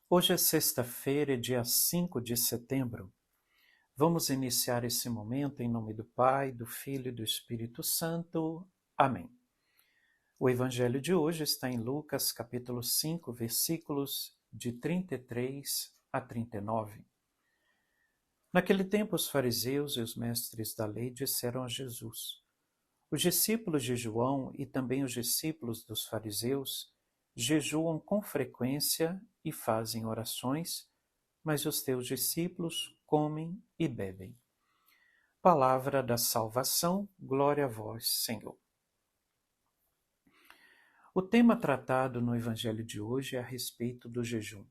Hoje é sexta-feira, dia 5 de setembro. Vamos iniciar esse momento em nome do Pai, do Filho e do Espírito Santo. Amém. O evangelho de hoje está em Lucas, capítulo 5, versículos de 33 a 39. Naquele tempo, os fariseus e os mestres da lei disseram a Jesus: os discípulos de João e também os discípulos dos fariseus jejuam com frequência e fazem orações, mas os teus discípulos comem e bebem. Palavra da salvação, glória a vós, Senhor. O tema tratado no Evangelho de hoje é a respeito do jejum.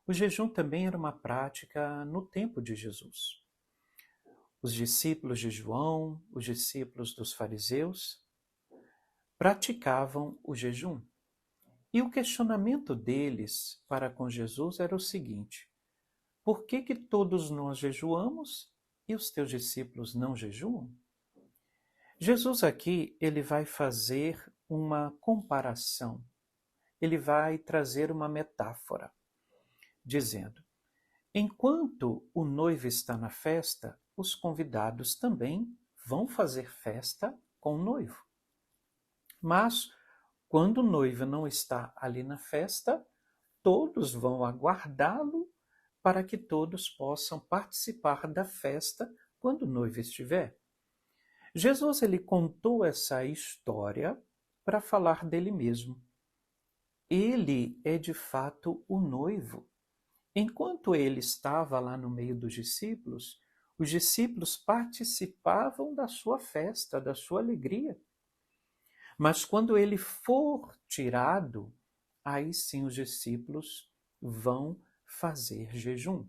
O jejum também era uma prática no tempo de Jesus. Os discípulos de João, os discípulos dos fariseus, praticavam o jejum. E o questionamento deles para com Jesus era o seguinte: por que todos nós jejuamos e os teus discípulos não jejuam? Jesus aqui, ele vai fazer uma comparação, ele vai trazer uma metáfora, dizendo: enquanto o noivo está na festa, os convidados também vão fazer festa com o noivo. Mas, quando o noivo não está ali na festa, todos vão aguardá-lo para que todos possam participar da festa quando o noivo estiver. Jesus ele contou essa história para falar dele mesmo. Ele é de fato o noivo. Enquanto ele estava lá no meio dos discípulos, os discípulos participavam da sua festa, da sua alegria. Mas quando ele for tirado, aí sim os discípulos vão fazer jejum.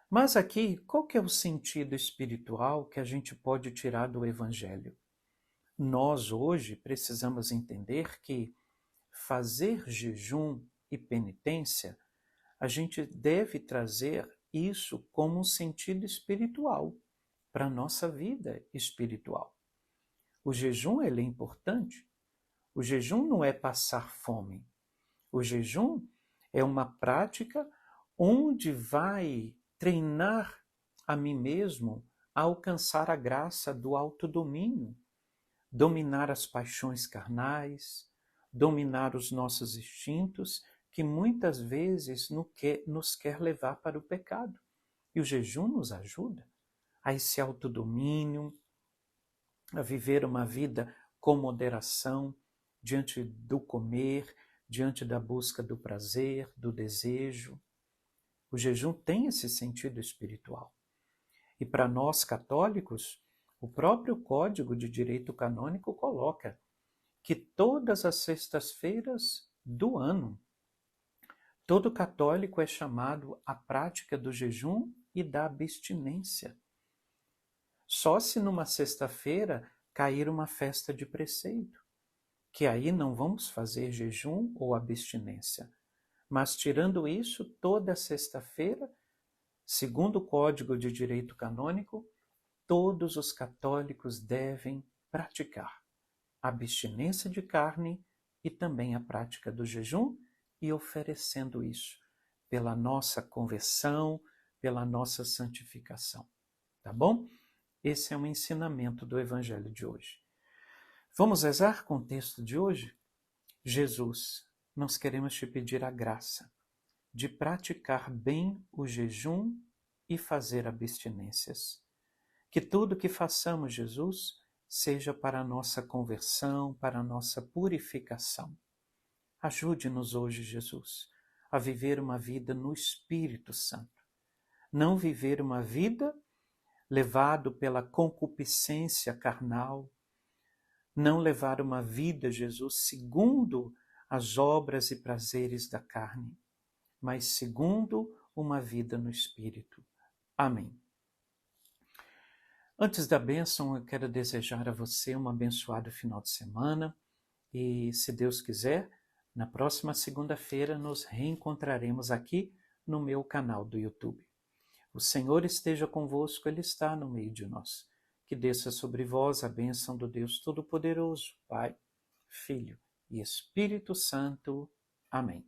Mas aqui, qual que é o sentido espiritual que a gente pode tirar do Evangelho? Nós hoje precisamos entender que fazer jejum e penitência, a gente deve trazer isso como um sentido espiritual para a nossa vida espiritual. O jejum ele é importante. O jejum não é passar fome. O jejum é uma prática onde vai treinar a mim mesmo a alcançar a graça do autodomínio, dominar as paixões carnais, dominar os nossos instintos, que muitas vezes nos quer levar para o pecado. E o jejum nos ajuda a esse autodomínio, a viver uma vida com moderação, diante do comer, diante da busca do prazer, do desejo. O jejum tem esse sentido espiritual. E para nós católicos, o próprio Código de Direito Canônico coloca que todas as sextas-feiras do ano, todo católico é chamado à prática do jejum e da abstinência. Só se numa sexta-feira cair uma festa de preceito, que aí não vamos fazer jejum ou abstinência. Mas tirando isso, toda sexta-feira, segundo o Código de Direito Canônico, todos os católicos devem praticar a abstinência de carne e também a prática do jejum, e oferecendo isso pela nossa conversão, pela nossa santificação. Tá bom? Esse é um ensinamento do Evangelho de hoje. Vamos rezar com o texto de hoje? Jesus, nós queremos te pedir a graça de praticar bem o jejum e fazer abstinências. Que tudo que façamos, Jesus, seja para a nossa conversão, para a nossa purificação. Ajude-nos hoje, Jesus, a viver uma vida no Espírito Santo. Não viver uma vida levado pela concupiscência carnal, não levar uma vida, Jesus, segundo as obras e prazeres da carne, mas segundo uma vida no Espírito. Amém. Antes da bênção, eu quero desejar a você um abençoado final de semana e, se Deus quiser, na próxima segunda-feira nos reencontraremos aqui no meu canal do YouTube. O Senhor esteja convosco, Ele está no meio de nós. Que desça sobre vós a bênção do Deus Todo-Poderoso, Pai, Filho e Espírito Santo. Amém.